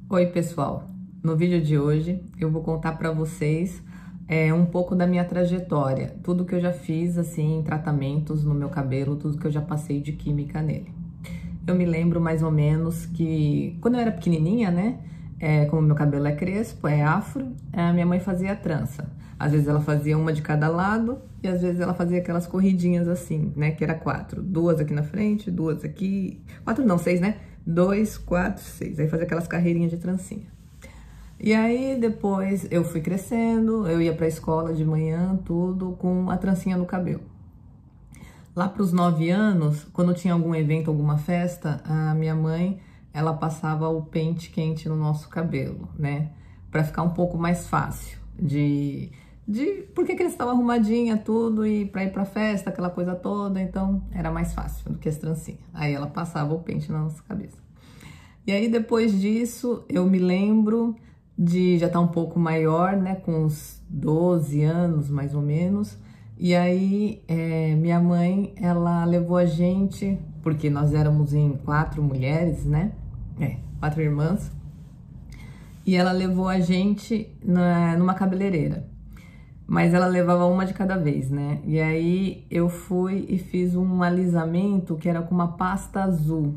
Oi, pessoal. No vídeo de hoje eu vou contar para vocês um pouco da minha trajetória, tudo que eu já fiz assim, tratamentos no meu cabelo, tudo que eu já passei de química nele. Eu me lembro mais ou menos que quando eu era pequenininha, né? Como meu cabelo é crespo, é afro, a minha mãe fazia trança. Às vezes ela fazia uma de cada lado e às vezes ela fazia aquelas corridinhas assim, né? Que era 4, 2 aqui na frente, 2 aqui, 4 não, 6, né? 2, 4, 6. Aí fazia aquelas carreirinhas de trancinha. E aí depois eu fui crescendo, eu ia pra escola de manhã, tudo com a trancinha no cabelo. Lá pros 9 anos, quando tinha algum evento, alguma festa, a minha mãe, ela passava o pente quente no nosso cabelo, né? Pra ficar um pouco mais fácil porque a criança estava arrumadinha, tudo, e pra ir pra festa, aquela coisa toda, então era mais fácil do que as trancinhas. Aí ela passava o pente na nossa cabeça. E aí depois disso, eu me lembro de já estar um pouco maior, né, com uns 12 anos mais ou menos. E aí minha mãe, ela levou a gente, porque nós éramos em 4 mulheres, né, 4 irmãs. E ela levou a gente numa cabeleireira. Mas ela levava uma de cada vez, né? E aí eu fui e fiz um alisamento que era com uma pasta azul.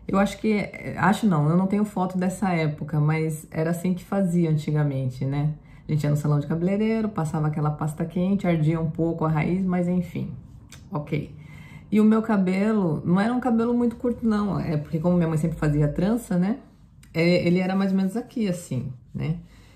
Eu acho não, eu não tenho foto dessa época, mas era assim que fazia antigamente, né? A gente ia no salão de cabeleireiro, passava aquela pasta quente, ardia um pouco a raiz, mas enfim, ok. E o meu cabelo, não era um cabelo muito curto não, porque como minha mãe sempre fazia trança, né? Ele era mais ou menos aqui, assim, né?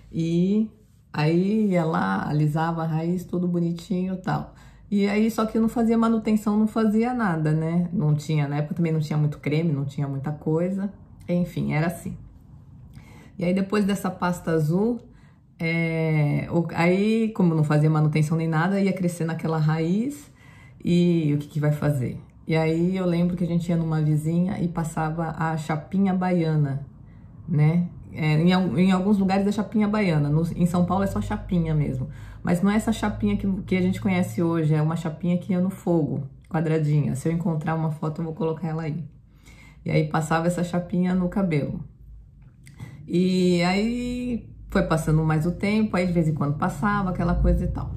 E aí ia lá, alisava a raiz, tudo bonitinho e tal. E aí, só que eu não fazia manutenção, não fazia nada, né? Não tinha, na época também não tinha muito creme, não tinha muita coisa. Enfim, era assim. E aí, depois dessa pasta azul, aí, como não fazia manutenção nem nada, ia crescer naquela raiz e o que que vai fazer? E aí, eu lembro que a gente ia numa vizinha e passava a chapinha baiana, né? Em alguns lugares é chapinha baiana, em São Paulo é só chapinha mesmo. Mas não é essa chapinha que a gente conhece hoje, é uma chapinha que ia no fogo, quadradinha. Se eu encontrar uma foto, eu vou colocar ela aí. E aí passava essa chapinha no cabelo. E aí foi passando mais o tempo, aí de vez em quando passava aquela coisa e tal.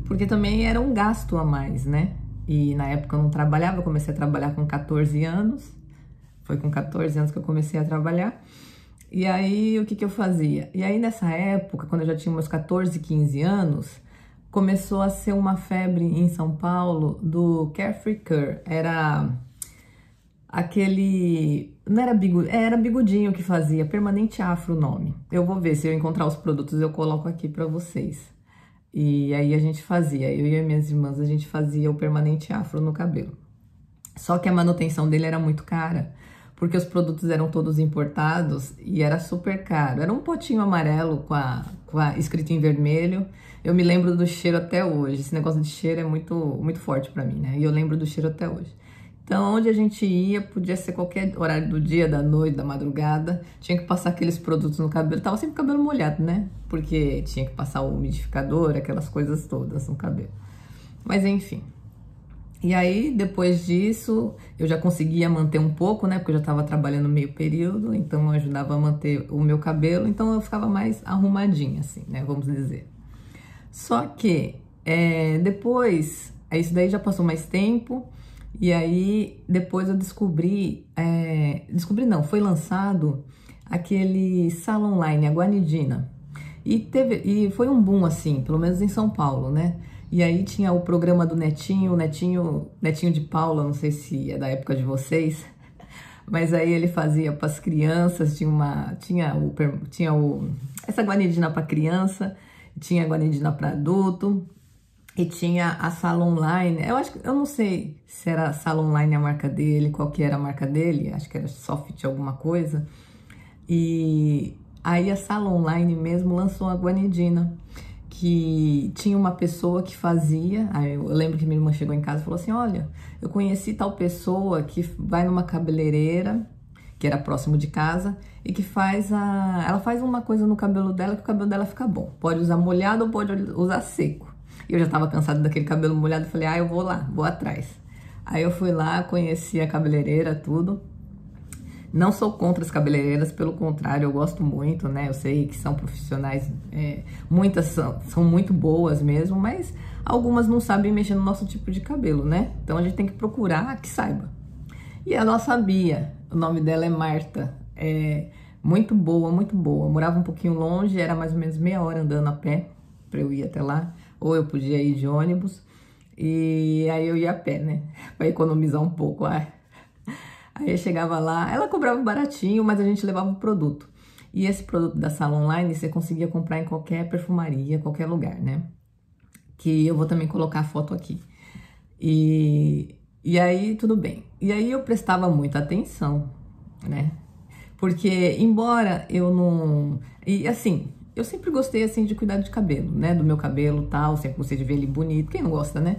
Porque também era um gasto a mais, né? E na época eu não trabalhava, eu comecei a trabalhar com 14 anos. Foi com 14 anos que eu comecei a trabalhar. E aí, o que que eu fazia? E aí, nessa época, quando eu já tinha meus 14, 15 anos, começou a ser uma febre em São Paulo do Carefree Cure. Era aquele... Não era bigodinho, era bigodinho que fazia, permanente afro o nome. Eu vou ver, se eu encontrar os produtos, eu coloco aqui pra vocês. E aí a gente fazia, eu e as minhas irmãs, a gente fazia o permanente afro no cabelo. Só que a manutenção dele era muito cara, porque os produtos eram todos importados e era super caro. Era um potinho amarelo escrito em vermelho. Eu me lembro do cheiro até hoje. Esse negócio de cheiro é muito, muito forte pra mim, né? E eu lembro do cheiro até hoje. Então, onde a gente ia, podia ser qualquer horário do dia, da noite, da madrugada. Tinha que passar aqueles produtos no cabelo. Tava sempre com o cabelo molhado, né? Porque tinha que passar o umidificador, aquelas coisas todas no cabelo. Mas enfim. E aí, depois disso, eu já conseguia manter um pouco, né? Porque eu já estava trabalhando meio período, então eu ajudava a manter o meu cabelo, então eu ficava mais arrumadinha, assim, né? Vamos dizer. Só que, depois, isso daí já passou mais tempo, e aí depois eu descobri, foi lançado aquele Salon Line, a Guanidina. E foi um boom, assim, pelo menos em São Paulo, né? E aí tinha o programa do Netinho, Netinho de Paula, não sei se é da época de vocês, mas aí ele fazia para as crianças, essa guanidina para criança, tinha a guanidina para adulto, e tinha a Salon Line. Eu não sei se era Salon Line a marca dele, qual que era a marca dele, acho que era Soft alguma coisa. E aí a Salon Line mesmo lançou a guanidina, que tinha uma pessoa que fazia. Aí eu lembro que minha irmã chegou em casa e falou assim: olha, eu conheci tal pessoa que vai numa cabeleireira, que era próximo de casa, e que ela faz uma coisa no cabelo dela que o cabelo dela fica bom. Pode usar molhado ou pode usar seco. E eu já tava cansada daquele cabelo molhado, falei: eu vou lá, vou atrás. Aí eu fui lá, conheci a cabeleireira, tudo. Não sou contra as cabeleireiras, pelo contrário, eu gosto muito, né? Eu sei que são profissionais, muitas são muito boas mesmo, mas algumas não sabem mexer no nosso tipo de cabelo, né? Então a gente tem que procurar que saiba. E ela sabia, o nome dela é Marta, muito boa, muito boa. Eu morava um pouquinho longe, era mais ou menos meia hora andando a pé para eu ir até lá, ou eu podia ir de ônibus, e aí eu ia a pé, né? Para economizar um pouco. Aí eu chegava lá, ela cobrava baratinho, mas a gente levava o produto. E esse produto da Salon Online você conseguia comprar em qualquer perfumaria, qualquer lugar, né? Que eu vou também colocar a foto aqui. E aí, tudo bem. E aí eu prestava muita atenção, né? Porque, embora eu não... E assim, eu sempre gostei, assim, de cuidar de cabelo, né? Do meu cabelo e tal, sempre gostei de ver ele bonito. Quem não gosta, né?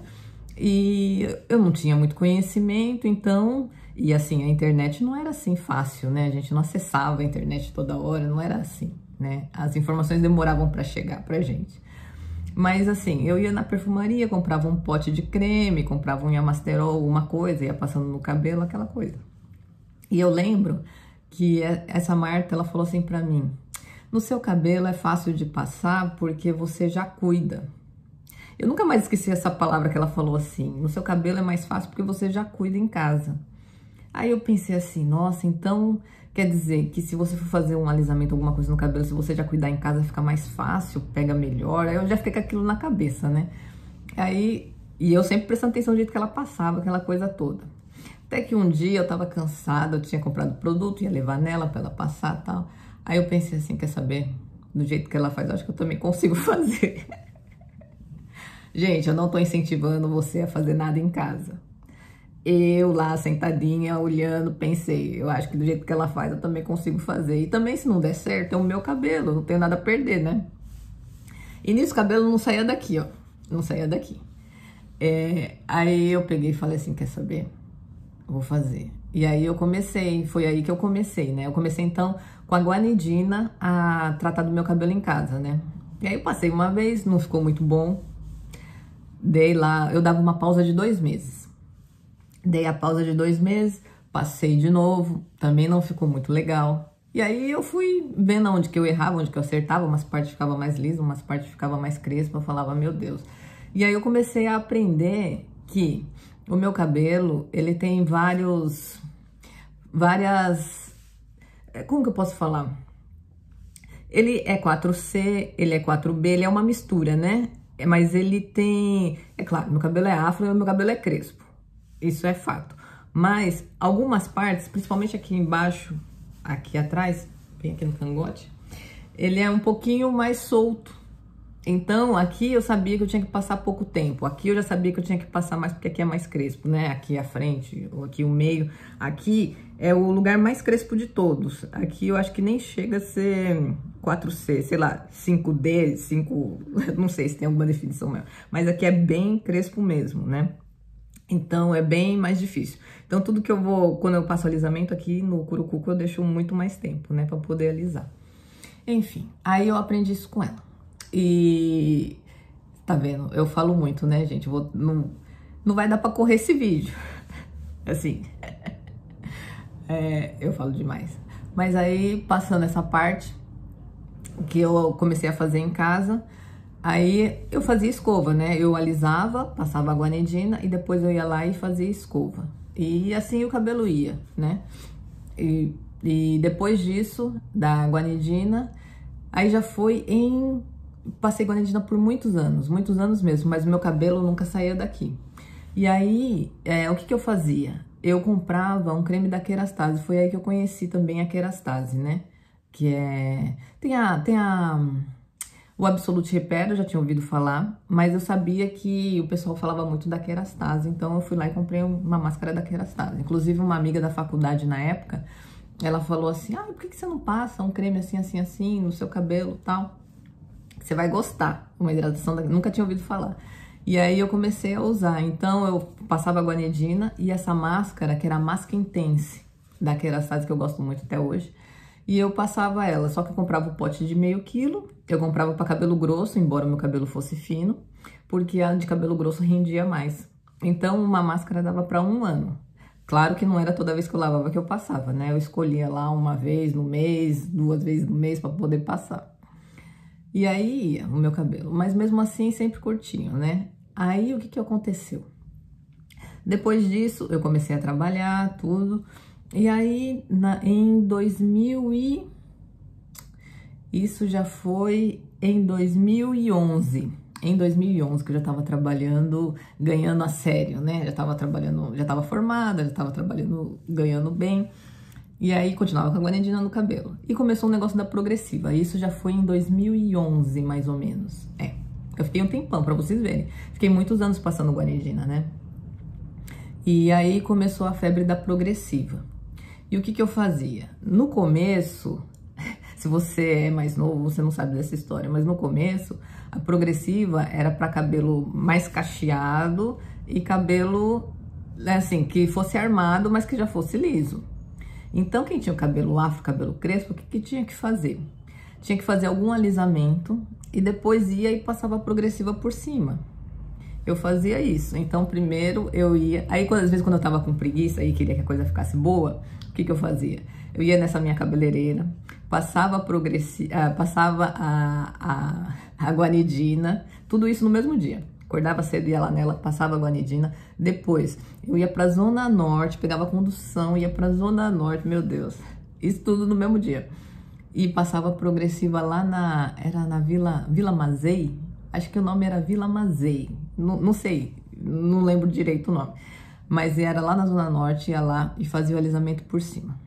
E eu não tinha muito conhecimento, então... E assim, a internet não era assim fácil, né? A gente não acessava a internet toda hora, não era assim, né? As informações demoravam para chegar pra gente. Mas assim, eu ia na perfumaria, comprava um pote de creme, comprava um Yamasterol, uma coisa, ia passando no cabelo, aquela coisa. E eu lembro que essa Marta, ela falou assim pra mim: no seu cabelo é fácil de passar porque você já cuida. Eu nunca mais esqueci essa palavra que ela falou assim: no seu cabelo é mais fácil porque você já cuida em casa. Aí eu pensei assim, nossa, então quer dizer que se você for fazer um alisamento, alguma coisa no cabelo, se você já cuidar em casa, fica mais fácil, pega melhor. Aí eu já fiquei com aquilo na cabeça, né? Aí, e eu sempre prestando atenção no jeito que ela passava, aquela coisa toda. Até que um dia eu tava cansada, eu tinha comprado produto, ia levar nela pra ela passar e tal. Aí eu pensei assim, quer saber? Do jeito que ela faz, eu acho que eu também consigo fazer. Gente, eu não tô incentivando você a fazer nada em casa. Eu lá sentadinha, olhando, pensei, eu acho que do jeito que ela faz eu também consigo fazer. E também se não der certo, é o meu cabelo, não tenho nada a perder, né? E nisso o cabelo não saía daqui, ó, não saía daqui. Aí eu peguei e falei assim, quer saber? Vou fazer. E aí eu comecei, foi aí que eu comecei, né? Eu comecei então com a guanidina a tratar do meu cabelo em casa, né? E aí eu passei uma vez, não ficou muito bom. Dei lá, eu dava uma pausa de 2 meses. Dei a pausa de 2 meses, passei de novo, também não ficou muito legal. E aí eu fui vendo onde que eu errava, onde que eu acertava, umas partes ficavam mais lisas, umas partes ficavam mais crespas, eu falava, meu Deus. E aí eu comecei a aprender que o meu cabelo, ele tem como que eu posso falar? Ele é 4C, ele é 4B, ele é uma mistura, né? Mas ele tem, é claro, meu cabelo é afro e meu cabelo é crespo. Isso é fato. Mas algumas partes, principalmente aqui embaixo, aqui atrás, bem aqui no cangote, ele é um pouquinho mais solto. Então, aqui eu sabia que eu tinha que passar pouco tempo. Aqui eu já sabia que eu tinha que passar mais, porque aqui é mais crespo, né? Aqui a frente, ou aqui o meio. Aqui é o lugar mais crespo de todos. Aqui eu acho que nem chega a ser 4C, sei lá, 5D, 5... Não sei se tem alguma definição mesmo. Mas aqui é bem crespo mesmo, né? Então, é bem mais difícil. Então, tudo que eu vou... Quando eu passo alisamento aqui no Curucucu, eu deixo muito mais tempo, né? Pra poder alisar. Enfim, aí eu aprendi isso com ela. E... Tá vendo? Eu falo muito, né, gente? Não vai dar pra correr esse vídeo. Assim... eu falo demais. Mas aí, passando essa parte... Que eu comecei a fazer em casa... Aí eu fazia escova, né? Eu alisava, passava a guanidina e depois eu ia lá e fazia escova. E assim o cabelo ia, né? E depois disso, da guanidina, aí já foi em... Passei guanidina por muitos anos mesmo, mas o meu cabelo nunca saía daqui. E aí, o que eu fazia? Eu comprava um creme da Kerastase, foi aí que eu conheci também a Kerastase, né? Que é... O Absolute Repair eu já tinha ouvido falar, mas eu sabia que o pessoal falava muito da Kerastase, então eu fui lá e comprei uma máscara da Kerastase. Inclusive, uma amiga da faculdade na época, ela falou assim, por que você não passa um creme assim, assim, assim, no seu cabelo e tal? Você vai gostar, uma hidratação, nunca tinha ouvido falar. E aí eu comecei a usar, então eu passava a guanidina e essa máscara, que era a Mask Intense, da Kerastase, que eu gosto muito até hoje, e eu passava ela, só que eu comprava o pote de meio quilo, eu comprava para cabelo grosso, embora o meu cabelo fosse fino, porque a de cabelo grosso rendia mais. Então, uma máscara dava para 1 ano. Claro que não era toda vez que eu lavava que eu passava, né? Eu escolhia lá uma vez no mês, 2 vezes no mês para poder passar. E aí ia o meu cabelo, mas mesmo assim sempre curtinho, né? Aí o que aconteceu? Depois disso eu comecei a trabalhar tudo, e aí em 2000 e... Isso já foi em 2011. Em 2011 que eu já tava trabalhando, ganhando a sério, né? Já tava trabalhando, já tava formada, já tava trabalhando, ganhando bem. E aí continuava com a guanidina no cabelo. E começou um negócio da progressiva. Isso já foi em 2011, mais ou menos. Eu fiquei um tempão, pra vocês verem. Fiquei muitos anos passando guanidina, né? E aí começou a febre da progressiva. E o que eu fazia? No começo, se você é mais novo, você não sabe dessa história, mas no começo, a progressiva era para cabelo mais cacheado e cabelo, assim, que fosse armado, mas que já fosse liso. Então, quem tinha o cabelo afro, cabelo crespo, o que tinha que fazer? Tinha que fazer algum alisamento e depois ia e passava a progressiva por cima. Eu fazia isso. Então, primeiro eu ia... Aí, às vezes, quando eu tava com preguiça e queria que a coisa ficasse boa, o que eu fazia? Eu ia nessa minha cabeleireira, passava a guanidina, tudo isso no mesmo dia. Acordava cedo, ia lá nela, passava a guanidina. Depois, eu ia pra Zona Norte, pegava a condução, ia pra Zona Norte, meu Deus. Isso tudo no mesmo dia. E passava a progressiva lá era na Vila Mazei. Acho que o nome era Vila Mazei. Não sei, não lembro direito o nome. Mas era lá na Zona Norte, ia lá e fazia o alisamento por cima.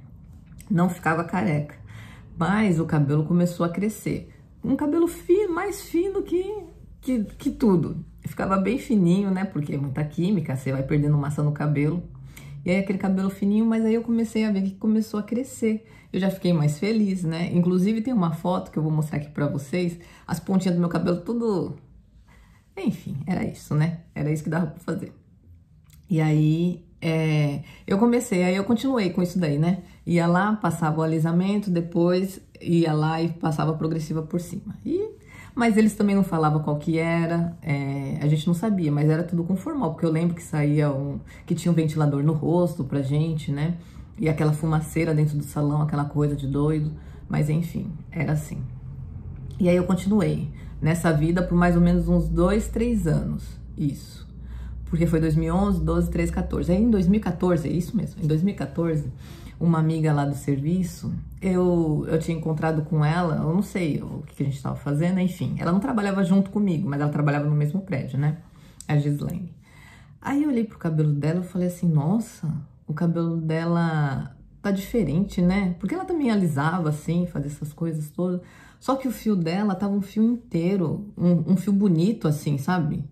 Não ficava careca. Mas o cabelo começou a crescer. Um cabelo fino, mais fino que tudo. Ficava bem fininho, né? Porque é muita química, você vai perdendo massa no cabelo. E aí aquele cabelo fininho, mas aí eu comecei a ver que começou a crescer. Eu já fiquei mais feliz, né? Inclusive tem uma foto que eu vou mostrar aqui pra vocês. As pontinhas do meu cabelo tudo... Enfim, era isso, né? Era isso que dava pra fazer. E aí, eu continuei com isso daí, né? Ia lá, passava o alisamento, depois ia lá e passava a progressiva por cima. Mas eles também não falavam qual que era, a gente não sabia, mas era tudo com formal, porque eu lembro que que tinha um ventilador no rosto pra gente, né? E aquela fumaceira dentro do salão, aquela coisa de doido, mas enfim, era assim. E aí eu continuei nessa vida por mais ou menos uns 2, 3 anos, isso. Porque foi 2011, 12, 13, 14. Aí em 2014, é isso mesmo, em 2014, uma amiga lá do serviço, eu tinha encontrado com ela, eu não sei o que a gente estava fazendo, enfim. Ela não trabalhava junto comigo, mas ela trabalhava no mesmo prédio, né? A Gislaine. Aí eu olhei pro cabelo dela e falei assim, nossa, o cabelo dela tá diferente, né? Porque ela também alisava assim, fazia essas coisas todas. Só que o fio dela tava um fio inteiro, um fio bonito assim, sabe?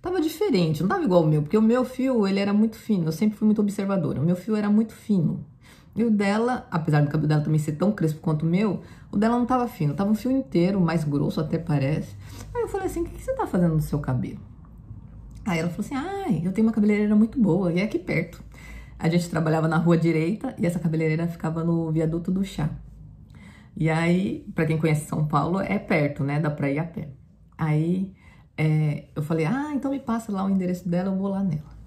Tava diferente, não tava igual o meu, porque o meu fio, ele era muito fino, eu sempre fui muito observadora, o meu fio era muito fino. E o dela, apesar do cabelo dela também ser tão crespo quanto o meu, o dela não tava fino, tava um fio inteiro, mais grosso até parece. Aí eu falei assim, o que você tá fazendo no seu cabelo? Aí ela falou assim, eu tenho uma cabeleireira muito boa, e é aqui perto. A gente trabalhava na rua direita e essa cabeleireira ficava no viaduto do Chá. E aí, pra quem conhece São Paulo, é perto, né, dá pra ir a pé. Aí... eu falei, então me passa lá o endereço dela, eu vou lá nela.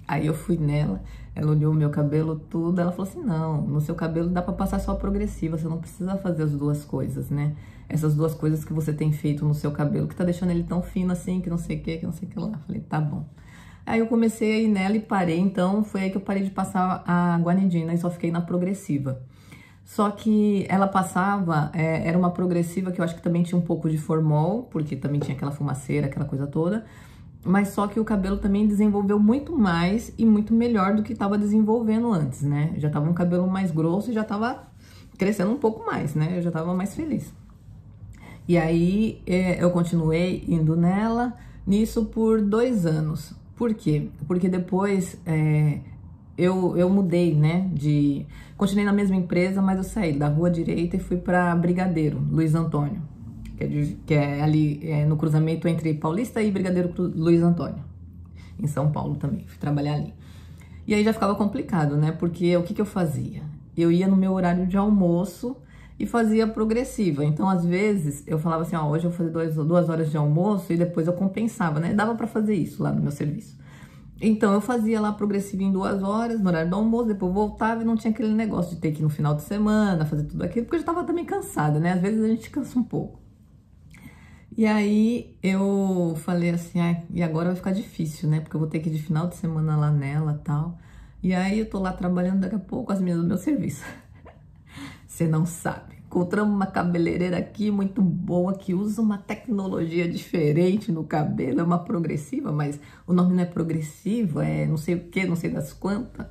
Aí eu fui nela, ela olhou o meu cabelo tudo, ela falou assim, não, no seu cabelo dá pra passar só progressiva, você não precisa fazer as duas coisas, né? Essas duas coisas que você tem feito no seu cabelo, que tá deixando ele tão fino assim, que não sei o que não sei o que lá. Eu falei, tá bom. Aí eu comecei a ir nela e parei, então foi aí que eu parei de passar a guanidina e só fiquei na progressiva. Só que ela passava, era uma progressiva que eu acho que também tinha um pouco de formol, porque também tinha aquela fumaceira, aquela coisa toda. Mas só que o cabelo também desenvolveu muito mais e muito melhor do que estava desenvolvendo antes, né? Já tava um cabelo mais grosso e já tava crescendo um pouco mais, né? Eu já tava mais feliz. E aí eu continuei indo nisso por 2 anos. Por quê? Porque depois... Eu mudei, né, continuei na mesma empresa, mas eu saí da Rua Direita e fui para Brigadeiro, Luiz Antônio, que é ali no cruzamento entre Paulista e Brigadeiro Luiz Antônio, em São Paulo também, fui trabalhar ali. E aí já ficava complicado, né, porque o que eu fazia? Eu ia no meu horário de almoço e fazia progressiva, então às vezes eu falava assim, hoje eu vou fazer 2 horas de almoço e depois eu compensava, né, dava para fazer isso lá no meu serviço. Então, eu fazia lá progressivo em 2 horas, no horário do almoço, depois voltava e não tinha aquele negócio de ter que ir no final de semana, fazer tudo aquilo, porque eu já tava também cansada, né? Às vezes a gente cansa um pouco. E aí, eu falei assim, e agora vai ficar difícil, né? Porque eu vou ter que ir de final de semana lá nela e tal. E aí, eu tô lá trabalhando daqui a pouco as meninas do meu serviço. Você não sabe. Encontramos uma cabeleireira aqui muito boa que usa uma tecnologia diferente no cabelo, é uma progressiva, mas o nome não é progressivo, é não sei o que, não sei das quantas.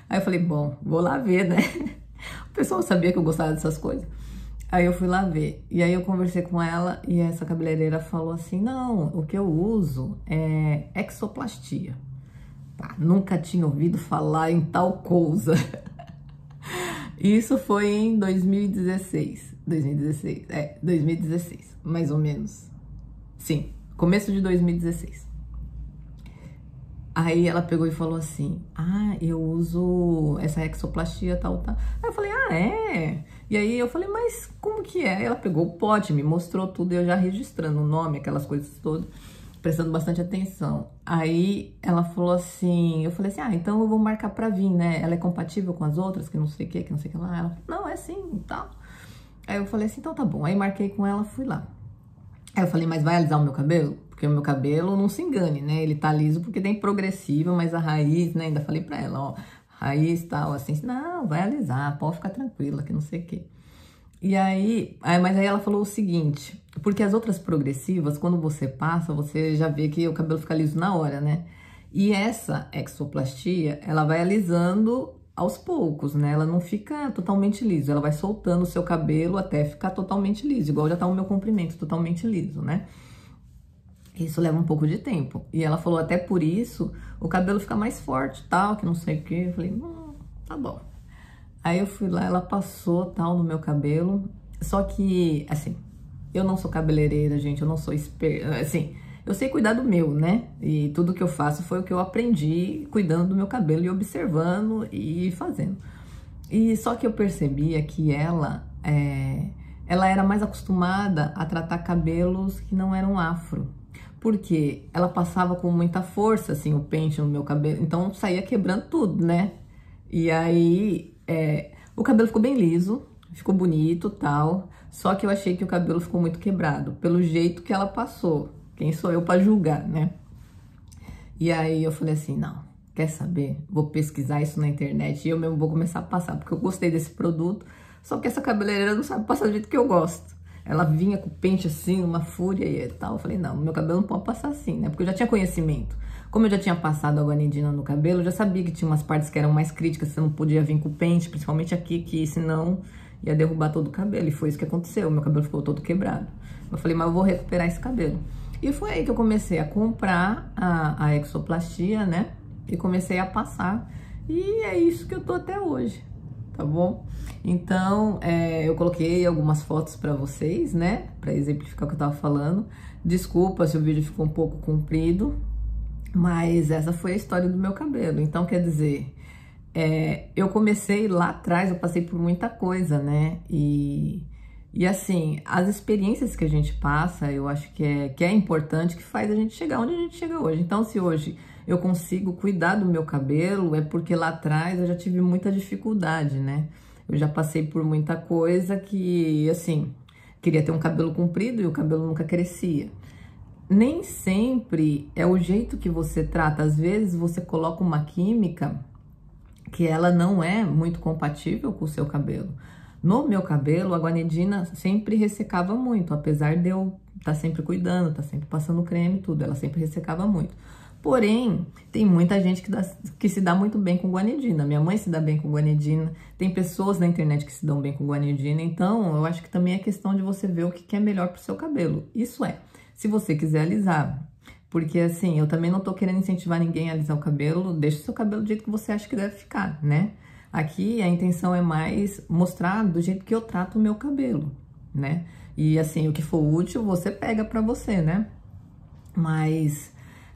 Aí eu falei, bom, vou lá ver, né? O pessoal sabia que eu gostava dessas coisas. Aí eu fui lá ver, e aí eu conversei com ela e essa cabeleireira falou assim, não, o que eu uso é exoplastia. Tá, nunca tinha ouvido falar em tal coisa. Isso foi em 2016, 2016, mais ou menos. Sim, começo de 2016. Aí ela pegou e falou assim, eu uso essa exoplastia tal, tal. Aí eu falei, é? E aí eu falei, mas como que é? Ela pegou o pote, me mostrou tudo, eu já registrando o nome, aquelas coisas todas, prestando bastante atenção. Aí ela falou assim, eu falei assim, então eu vou marcar pra vir, né? Ela é compatível com as outras, que não sei o que não sei o que lá. Ela falou, não, é sim e tal. Aí eu falei assim, então tá bom. Aí marquei com ela, fui lá. Aí eu falei, mas vai alisar o meu cabelo? Porque o meu cabelo, não se engane, né? Ele tá liso porque tem progressiva, mas a raiz, né? Ainda falei pra ela, ó, raiz tal, assim, não, vai alisar, pode ficar tranquila, que não sei o quê. E aí, mas aí ela falou o seguinte, porque as outras progressivas, quando você passa, você já vê que o cabelo fica liso na hora, né? E essa exoplastia, ela vai alisando aos poucos, né? Ela não fica totalmente liso, ela vai soltando o seu cabelo até ficar totalmente liso, igual já tá o meu comprimento, totalmente liso, né? Isso leva um pouco de tempo. E ela falou, até por isso, o cabelo fica mais forte, tal, que não sei o quê. Eu falei, tá bom. Aí eu fui lá, ela passou tal no meu cabelo. Só que, assim, eu não sou cabeleireira, gente, eu não sou esperta. Assim, eu sei cuidar do meu, né? E tudo que eu faço foi o que eu aprendi cuidando do meu cabelo e observando e fazendo. E só que eu percebia que ela era mais acostumada a tratar cabelos que não eram afro. Porque ela passava com muita força, assim, o pente no meu cabelo. Então, saía quebrando tudo, né? E aí, o cabelo ficou bem liso, ficou bonito, tal. Só que eu achei que o cabelo ficou muito quebrado, pelo jeito que ela passou. Quem sou eu pra julgar, né? E aí, eu falei assim, não, quer saber? Vou pesquisar isso na internet e eu mesmo vou começar a passar. Porque eu gostei desse produto, só que essa cabeleireira não sabe passar do jeito que eu gosto. Ela vinha com o pente assim, uma fúria e tal. Eu falei, não, meu cabelo não pode passar assim, né? Porque eu já tinha conhecimento. Como eu já tinha passado a guanidina no cabelo, eu já sabia que tinha umas partes que eram mais críticas, você não podia vir com o pente, principalmente aqui, que senão ia derrubar todo o cabelo. E foi isso que aconteceu, meu cabelo ficou todo quebrado. Eu falei, mas eu vou recuperar esse cabelo. E foi aí que eu comecei a comprar a exoplastia, né? E comecei a passar. E é isso que eu tô até hoje, tá bom? Então, eu coloquei algumas fotos pra vocês, né? Pra exemplificar o que eu tava falando. Desculpa se o vídeo ficou um pouco comprido, mas essa foi a história do meu cabelo. Então, quer dizer, eu comecei lá atrás, eu passei por muita coisa, né? E assim, as experiências que a gente passa, eu acho que é importante, que faz a gente chegar onde a gente chega hoje. Então, se hoje eu consigo cuidar do meu cabelo, é porque lá atrás eu já tive muita dificuldade, né? Eu já passei por muita coisa que, assim, queria ter um cabelo comprido e o cabelo nunca crescia. Nem sempre é o jeito que você trata. Às vezes você coloca uma química que ela não é muito compatível com o seu cabelo. No meu cabelo, a guanidina sempre ressecava muito, apesar de eu estar sempre cuidando, estar sempre passando creme e tudo, ela sempre ressecava muito. Porém, tem muita gente que se dá muito bem com guanidina. Minha mãe se dá bem com guanidina. Tem pessoas na internet que se dão bem com guanidina. Então, eu acho que também é questão de você ver o que é melhor pro seu cabelo. Isso se você quiser alisar. Porque, assim, eu também não tô querendo incentivar ninguém a alisar o cabelo. Deixa o seu cabelo do jeito que você acha que deve ficar, né? Aqui, a intenção é mais mostrar do jeito que eu trato o meu cabelo, né? E, assim, o que for útil, você pega pra você, né? Mas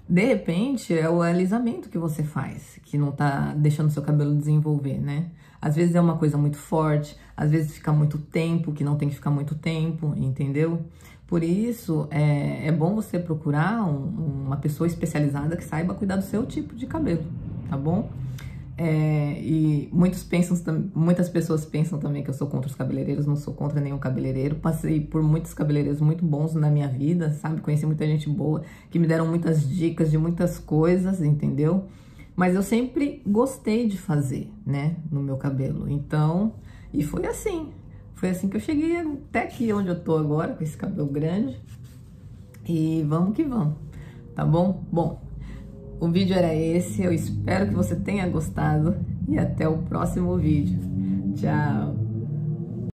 De repente, é o alisamento que você faz, que não tá deixando seu cabelo desenvolver, né? Às vezes é uma coisa muito forte, às vezes fica muito tempo, que não tem que ficar muito tempo, entendeu? Por isso, é bom você procurar uma pessoa especializada que saiba cuidar do seu tipo de cabelo, tá bom? E muitas pessoas pensam também que eu sou contra os cabeleireiros, não sou contra nenhum cabeleireiro. Passei por muitos cabeleireiros muito bons na minha vida, sabe? Conheci muita gente boa, que me deram muitas dicas de muitas coisas, entendeu? Mas eu sempre gostei de fazer, né, no meu cabelo. Então, e foi assim que eu cheguei até aqui onde eu tô agora, com esse cabelo grande. E vamos que vamos, tá bom? Bom, o vídeo era esse, eu espero que você tenha gostado e até o próximo vídeo. Tchau!